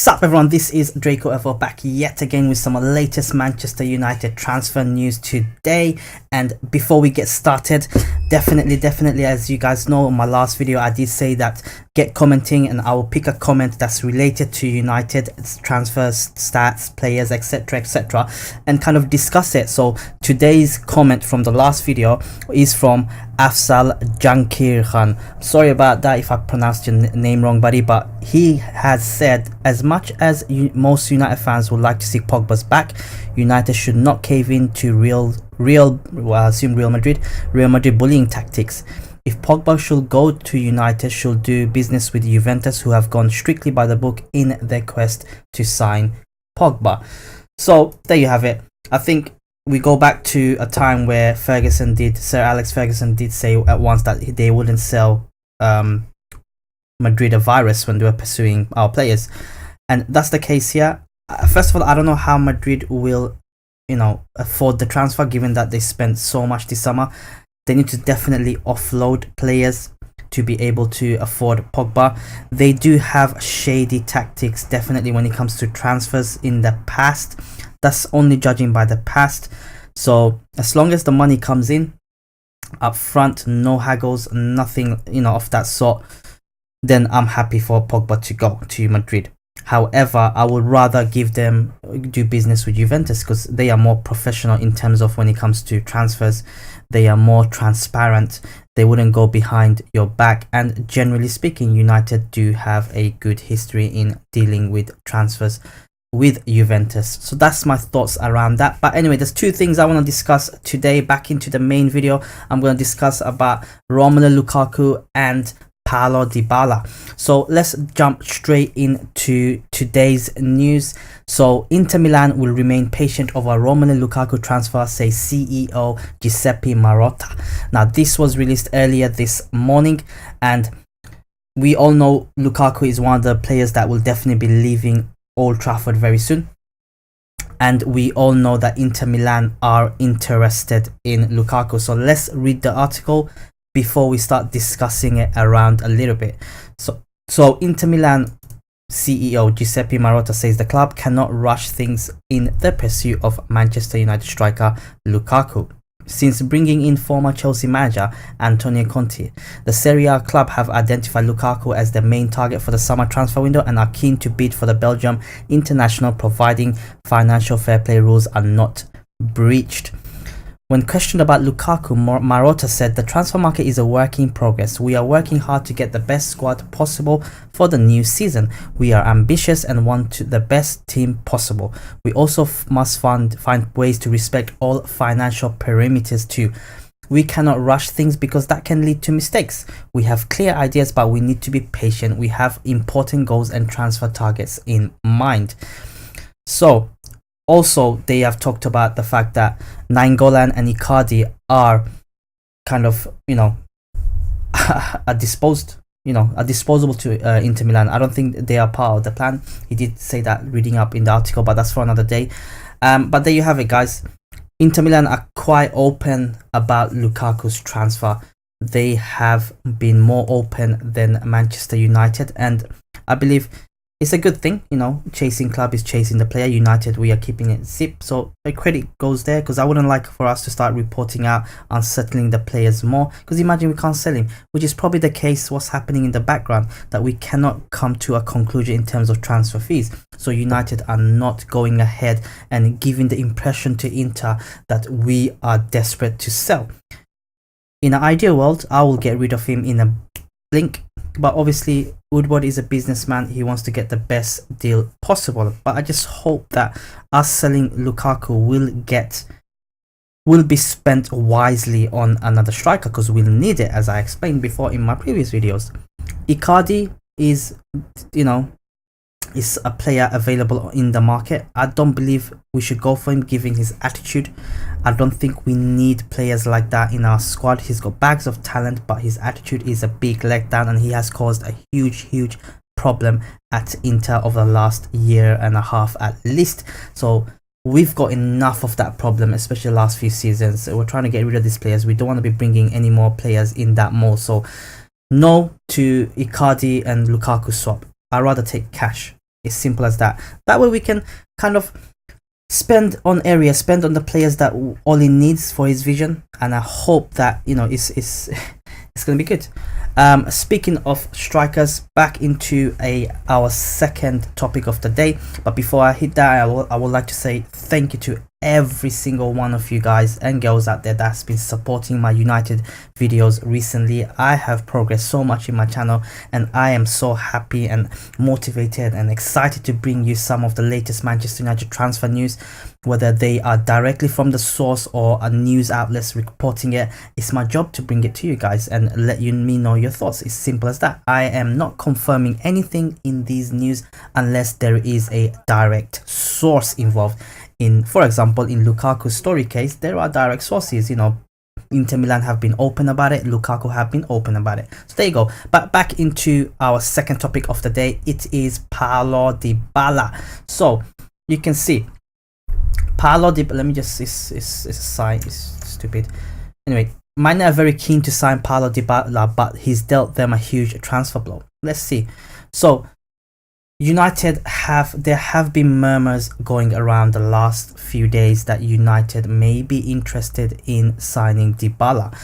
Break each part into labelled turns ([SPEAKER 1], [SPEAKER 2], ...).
[SPEAKER 1] Sup everyone, this is Draco FO back yet again with some latest Manchester United transfer news today. And before we get started, definitely as you guys know, in my last video I did say that get commenting and I will pick a comment that's related to United transfers, stats, players, etc, and kind of discuss it. So today's comment from the last video is from Afzal Jankir Khan. Sorry about that if I pronounced your name wrong, buddy, but he has said, as much as most United fans would like to see Pogba's back, United should not cave in to Real Madrid bullying tactics. If Pogba should go to United, should do business with Juventus, who have gone strictly by the book in their quest to sign Pogba. So there you have it. I think we go back to a time where Sir Alex Ferguson did say at once that they wouldn't sell Madrid a virus when they were pursuing our players, and that's the case here. First of all, I don't know how Madrid will afford the transfer, given that they spent so much this summer. They need to definitely offload players to be able to afford Pogba. They do have shady tactics definitely when it comes to transfers in the past. That's only judging by the past. So as long as the money comes in up front, no haggles, nothing of that sort, then I'm happy for Pogba to go to Madrid. However, I would rather give them do business with Juventus because they are more professional in terms of when it comes to transfers. They are more transparent. They wouldn't go behind your back, and generally speaking, United do have a good history in dealing with transfers with Juventus. So that's my thoughts around that. But anyway, there's two things I want to discuss today. Back into the main video, I'm going to discuss about Romelu Lukaku and Paulo Dybala. So let's jump straight into today's news. So Inter Milan will remain patient over Romelu Lukaku transfer, says CEO Giuseppe Marotta. Now this was released earlier this morning, and we all know Lukaku is one of the players that will definitely be leaving Old Trafford very soon, and we all know that Inter Milan are interested in Lukaku. So let's read the article before we start discussing it around a little bit. So Inter Milan CEO Giuseppe Marotta says the club cannot rush things in the pursuit of Manchester United striker Lukaku. Since bringing in former Chelsea manager Antonio Conte, the Serie A club have identified Lukaku as the main target for the summer transfer window and are keen to bid for the Belgium international, providing financial fair play rules are not breached. When questioned about Lukaku, Marotta said the transfer market is a work in progress. We are working hard to get the best squad possible for the new season. We are ambitious and want the best team possible. We also must find ways to respect all financial parameters too. We cannot rush things because that can lead to mistakes. We have clear ideas, but we need to be patient. We have important goals and transfer targets in mind. So also, they have talked about the fact that Nainggolan and Icardi are kind of, are disposable to Inter Milan. I don't think they are part of the plan. He did say that reading up in the article, but that's for another day. But there you have it, guys. Inter Milan are quite open about Lukaku's transfer. They have been more open than Manchester United, and I believe it's a good thing. Chasing club is chasing the player. United, we are keeping it zip. So the credit goes there, because I wouldn't like for us to start reporting out unsettling the players more, because imagine we can't sell him, which is probably the case what's happening in the background, that we cannot come to a conclusion in terms of transfer fees. So United are not going ahead and giving the impression to Inter that we are desperate to sell. In an ideal world, I will get rid of him in a blink, but obviously Woodward is a businessman. He wants to get the best deal possible, but I just hope that us selling Lukaku will be spent wisely on another striker, because we'll need it, as I explained before in my previous videos. Icardi is a player available in the market. I don't believe we should go for him given his attitude. I don't think we need players like that in our squad. He's got bags of talent, but his attitude is a big letdown, and he has caused a huge problem at Inter over the last year and a half at least. So we've got enough of that problem, especially the last few seasons. We're trying to get rid of these players. We don't want to be bringing any more players in that mold. So no to Icardi and Lukaku swap. I'd rather take cash. It's simple as that. That way we can kind of spend on the players that all he needs for his vision, and I hope that, you know, it's gonna be good. Speaking of strikers, back into our second topic of the day. But before I hit that, I would like to say thank you to every single one of you guys and girls out there that's been supporting my United videos recently. I have progressed so much in my channel, and I am so happy and motivated and excited to bring you some of the latest Manchester United transfer news, whether they are directly from the source or a news outlets reporting it. It's my job to bring it to you guys and let me know your thoughts. It's simple as that. I am not confirming anything in these news unless there is a direct source involved. For example, in Lukaku's story case, there are direct sources. You know, Inter Milan have been open about it, Lukaku have been open about it. So there you go. But back into our second topic of the day, it is Paulo Dybala. So you can see Paulo Dybala, let me just, it's a sign, it's stupid. Anyway, mine are very keen to sign Paulo Dybala, but he's dealt them a huge transfer blow. Let's see. So United there have been murmurs going around the last few days that United may be interested in signing Dybala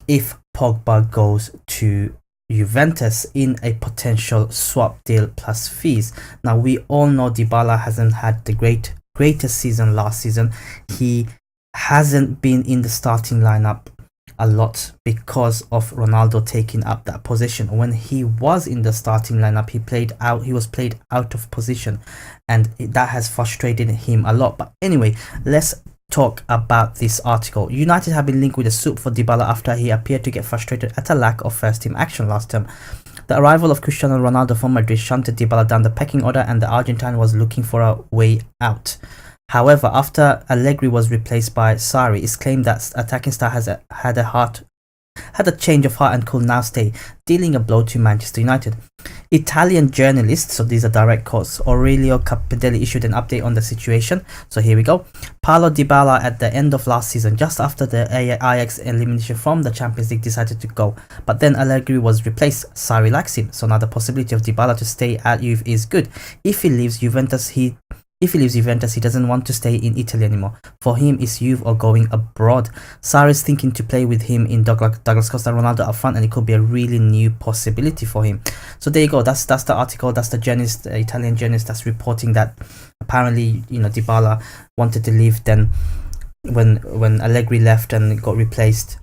[SPEAKER 1] if Pogba goes to Juventus in a potential swap deal plus fees. Now we all know Dybala hasn't had the greatest season last season. He hasn't been in the starting lineup a lot because of Ronaldo taking up that position. When he was in the starting lineup, he was played out of position, and that has frustrated him a lot. But anyway, let's talk about this article. United have been linked with a suit for Dybala after he appeared to get frustrated at a lack of first team action last term. The arrival of Cristiano Ronaldo from Madrid shunted Dybala down the pecking order, and the Argentine was looking for a way out. However, after Allegri was replaced by Sarri, it's claimed that attacking star has had a change of heart and could now stay, dealing a blow to Manchester United. Italian journalist, so these are direct quotes, Aurelio Capidelli issued an update on the situation. So here we go. Paulo Dybala at the end of last season, just after the Ajax elimination from the Champions League, decided to go. But then Allegri was replaced. Sarri likes him, so now the possibility of Dybala to stay at Juve is good. If he leaves Juventus, he doesn't want to stay in Italy anymore. For him, it's Juve or going abroad. Sarri is thinking to play with him in Douglas Costa and Ronaldo up front, and it could be a really new possibility for him. So there you go. That's the article. That's the journalist, the Italian journalist, that's reporting that apparently, you know, Dybala wanted to leave. Then when Allegri left and got replaced,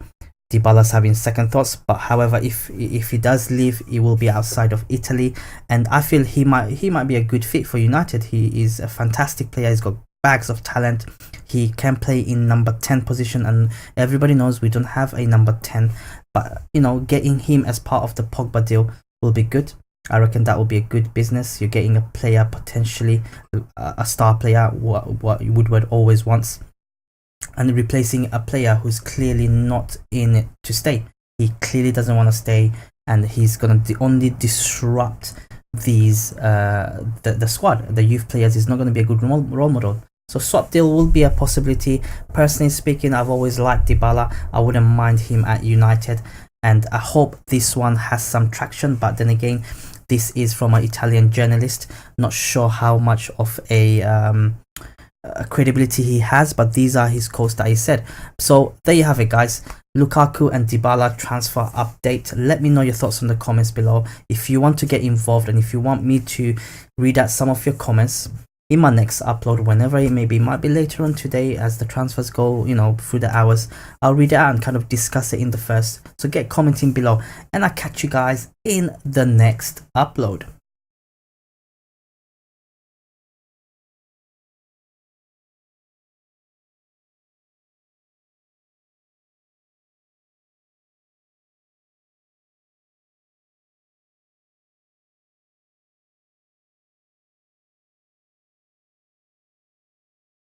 [SPEAKER 1] Dybala's having second thoughts. But however, if he does leave, he will be outside of Italy, and I feel he might be a good fit for United. He is a fantastic player. He's got bags of talent. He can play in number 10 position, and everybody knows we don't have a number 10. But you know, getting him as part of the Pogba deal will be good. I reckon that will be a good business. You're getting a player, potentially a star player, what Woodward always wants, and replacing a player who's clearly not in it to stay. He clearly doesn't want to stay, and he's going to only disrupt these the squad, the youth players. Is not going to be a good role model. So swap deal will be a possibility. Personally speaking, I've always liked Dybala. I wouldn't mind him at United, and I hope this one has some traction. But then again, this is from an Italian journalist. Not sure how much of a credibility he has, but these are his quotes that he said. So there you have it, guys. Lukaku and Dybala transfer update. Let me know your thoughts in the comments below. If you want to get involved and if you want me to read out some of your comments in my next upload, whenever it may be, might be later on today as the transfers go, you know, through the hours, I'll read it out and kind of discuss it in the first. So get commenting below, and I'll catch you guys in the next upload.